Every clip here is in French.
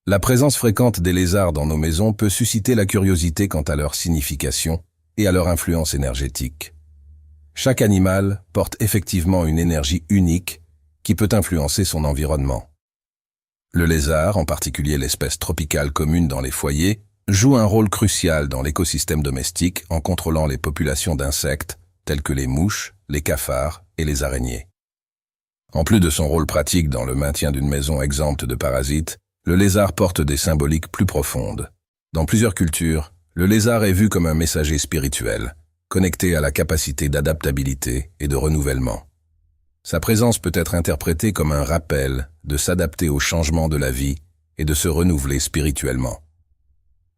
La présence fréquente des lézards dans nos maisons peut susciter la curiosité quant à leur signification et à leur influence énergétique. Chaque animal porte effectivement une énergie unique qui peut influencer son environnement. Le lézard, en particulier l'espèce tropicale commune dans les foyers, joue un rôle crucial dans l'écosystème domestique en contrôlant les populations d'insectes tels que les mouches, les cafards et les araignées. En plus de son rôle pratique dans le maintien d'une maison exempte de parasites, le lézard porte des symboliques plus profondes. Dans plusieurs cultures, le lézard est vu comme un messager spirituel, connecté à la capacité d'adaptabilité et de renouvellement. Sa présence peut être interprétée comme un rappel de s'adapter aux changements de la vie et de se renouveler spirituellement.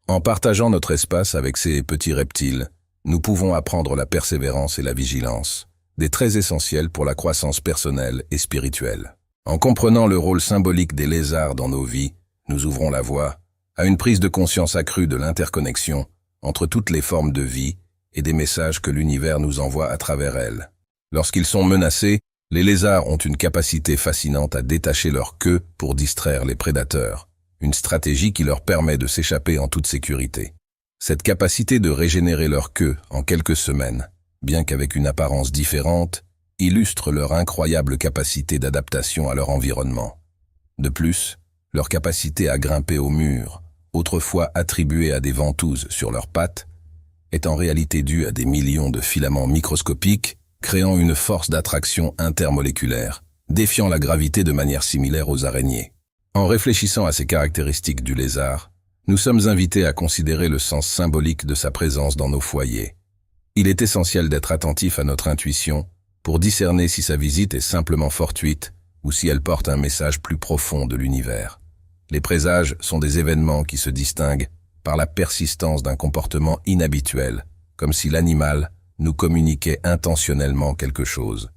En partageant notre espace avec ces petits reptiles, nous pouvons apprendre la persévérance et la vigilance, des traits essentiels pour la croissance personnelle et spirituelle. En comprenant le rôle symbolique des lézards dans nos vies, nous ouvrons la voie à une prise de conscience accrue de l'interconnexion entre toutes les formes de vie et des messages que l'univers nous envoie à travers elles. Lorsqu'ils sont menacés, les lézards ont une capacité fascinante à détacher leur queue pour distraire les prédateurs, une stratégie qui leur permet de s'échapper en toute sécurité. Cette capacité de régénérer leur queue en quelques semaines, bien qu'avec une apparence différente, illustre leur incroyable capacité d'adaptation à leur environnement. De plus, leur capacité à grimper aux murs, autrefois attribuée à des ventouses sur leurs pattes, est en réalité due à des millions de filaments microscopiques créant une force d'attraction intermoléculaire, défiant la gravité de manière similaire aux araignées. En réfléchissant à ces caractéristiques du lézard, nous sommes invités à considérer le sens symbolique de sa présence dans nos foyers. Il est essentiel d'être attentif à notre intuition pour discerner si sa visite est simplement fortuite ou si elle porte un message plus profond de l'univers. Les présages sont des événements qui se distinguent par la persistance d'un comportement inhabituel, comme si l'animal nous communiquait intentionnellement quelque chose.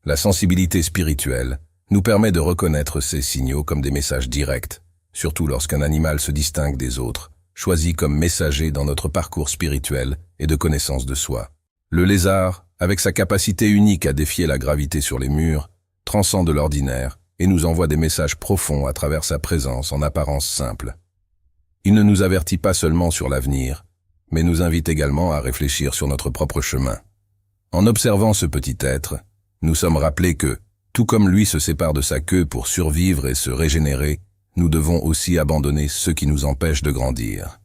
La sensibilité spirituelle nous permet de reconnaître ces signaux comme des messages directs, surtout lorsqu'un animal se distingue des autres, choisi comme messager dans notre parcours spirituel et de connaissance de soi. Le lézard, avec sa capacité unique à défier la gravité sur les murs, transcende l'ordinaire et nous envoie des messages profonds à travers sa présence en apparence simple. Il ne nous avertit pas seulement sur l'avenir, mais nous invite également à réfléchir sur notre propre chemin. En observant ce petit être, nous sommes rappelés que, tout comme lui se sépare de sa queue pour survivre et se régénérer, nous devons aussi abandonner ce qui nous empêche de grandir.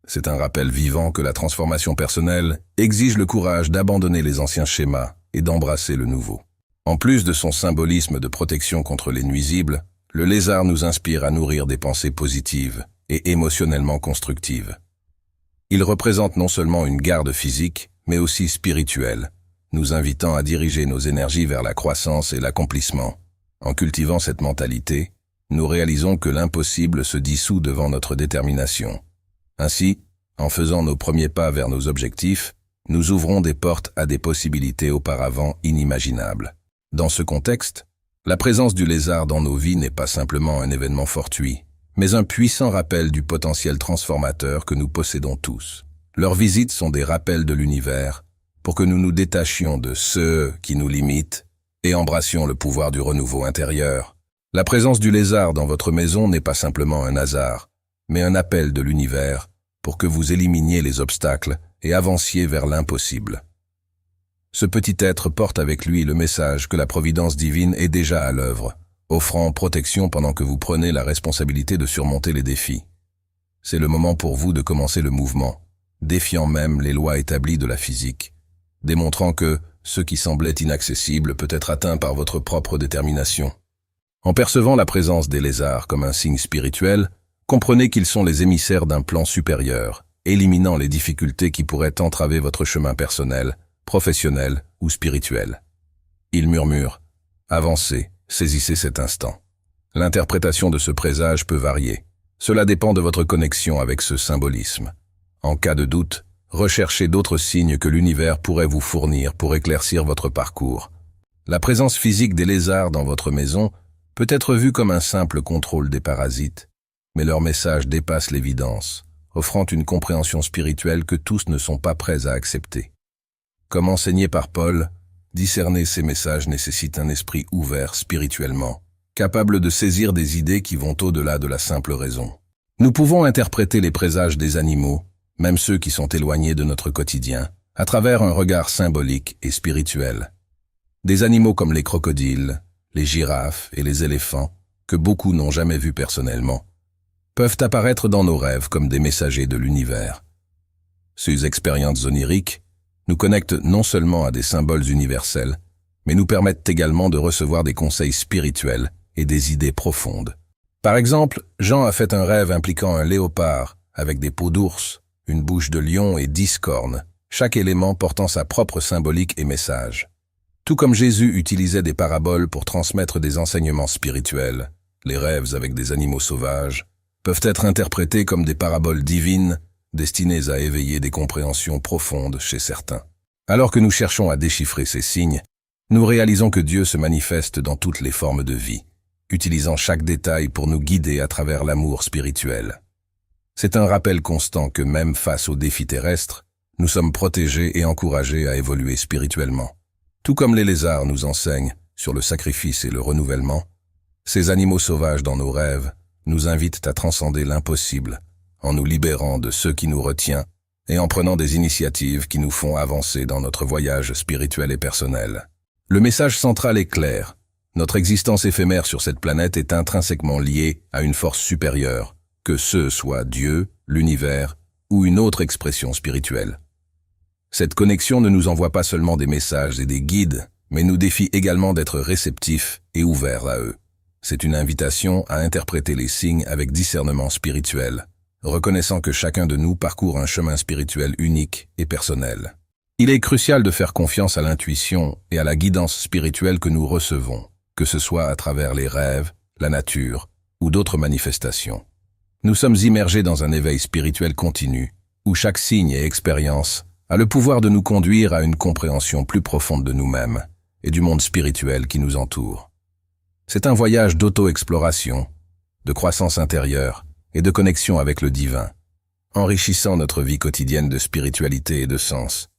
C'est un rappel vivant que la transformation personnelle exige le courage d'abandonner les anciens schémas et d'embrasser le nouveau. En plus de son symbolisme de protection contre les nuisibles, le lézard nous inspire à nourrir des pensées positives et émotionnellement constructives. Il représente non seulement une garde physique, mais aussi spirituelle, nous invitant à diriger nos énergies vers la croissance et l'accomplissement. En cultivant cette mentalité, nous réalisons que l'impossible se dissout devant notre détermination. Ainsi, en faisant nos premiers pas vers nos objectifs, nous ouvrons des portes à des possibilités auparavant inimaginables. Dans ce contexte, la présence du lézard dans nos vies n'est pas simplement un événement fortuit, mais un puissant rappel du potentiel transformateur que nous possédons tous. Leurs visites sont des rappels de l'univers pour que nous nous détachions de ceux qui nous limitent et embrassions le pouvoir du renouveau intérieur. La présence du lézard dans votre maison n'est pas simplement un hasard, mais un appel de l'univers pour que vous éliminiez les obstacles et avanciez vers l'impossible. Ce petit être porte avec lui le message que la providence divine est déjà à l'œuvre, offrant protection pendant que vous prenez la responsabilité de surmonter les défis. C'est le moment pour vous de commencer le mouvement, défiant même les lois établies de la physique, démontrant que ce qui semblait inaccessible peut être atteint par votre propre détermination. En percevant la présence des lézards comme un signe spirituel, comprenez qu'ils sont les émissaires d'un plan supérieur, éliminant les difficultés qui pourraient entraver votre chemin personnel, professionnel ou spirituel. Ils murmurent « Avancez, saisissez cet instant ». L'interprétation de ce présage peut varier. Cela dépend de votre connexion avec ce symbolisme. En cas de doute, recherchez d'autres signes que l'univers pourrait vous fournir pour éclaircir votre parcours. La présence physique des lézards dans votre maison peut être vue comme un simple contrôle des parasites, mais leur message dépasse l'évidence, offrant une compréhension spirituelle que tous ne sont pas prêts à accepter. Comme enseigné par Paul, discerner ces messages nécessite un esprit ouvert spirituellement, capable de saisir des idées qui vont au-delà de la simple raison. Nous pouvons interpréter les présages des animaux, même ceux qui sont éloignés de notre quotidien, à travers un regard symbolique et spirituel. Des animaux comme les crocodiles, les girafes et les éléphants, que beaucoup n'ont jamais vus personnellement, peuvent apparaître dans nos rêves comme des messagers de l'univers. Ces expériences oniriques nous connectent non seulement à des symboles universels, mais nous permettent également de recevoir des conseils spirituels et des idées profondes. Par exemple, Jean a fait un rêve impliquant un léopard avec des peaux d'ours, une bouche de lion et 10 cornes, chaque élément portant sa propre symbolique et message. Tout comme Jésus utilisait des paraboles pour transmettre des enseignements spirituels, les rêves avec des animaux sauvages peuvent être interprétés comme des paraboles divines destinées à éveiller des compréhensions profondes chez certains. Alors que nous cherchons à déchiffrer ces signes, nous réalisons que Dieu se manifeste dans toutes les formes de vie, utilisant chaque détail pour nous guider à travers l'amour spirituel. C'est un rappel constant que même face aux défis terrestres, nous sommes protégés et encouragés à évoluer spirituellement. Tout comme les lézards nous enseignent sur le sacrifice et le renouvellement, ces animaux sauvages dans nos rêves nous invitent à transcender l'impossible, en nous libérant de ce qui nous retient et en prenant des initiatives qui nous font avancer dans notre voyage spirituel et personnel. Le message central est clair. Notre existence éphémère sur cette planète est intrinsèquement liée à une force supérieure, que ce soit Dieu, l'univers ou une autre expression spirituelle. Cette connexion ne nous envoie pas seulement des messages et des guides, mais nous défie également d'être réceptifs et ouverts à eux. C'est une invitation à interpréter les signes avec discernement spirituel, reconnaissant que chacun de nous parcourt un chemin spirituel unique et personnel. Il est crucial de faire confiance à l'intuition et à la guidance spirituelle que nous recevons, que ce soit à travers les rêves, la nature ou d'autres manifestations. Nous sommes immergés dans un éveil spirituel continu, où chaque signe et expérience a le pouvoir de nous conduire à une compréhension plus profonde de nous-mêmes et du monde spirituel qui nous entoure. C'est un voyage d'auto-exploration, de croissance intérieure et de connexion avec le divin, enrichissant notre vie quotidienne de spiritualité et de sens.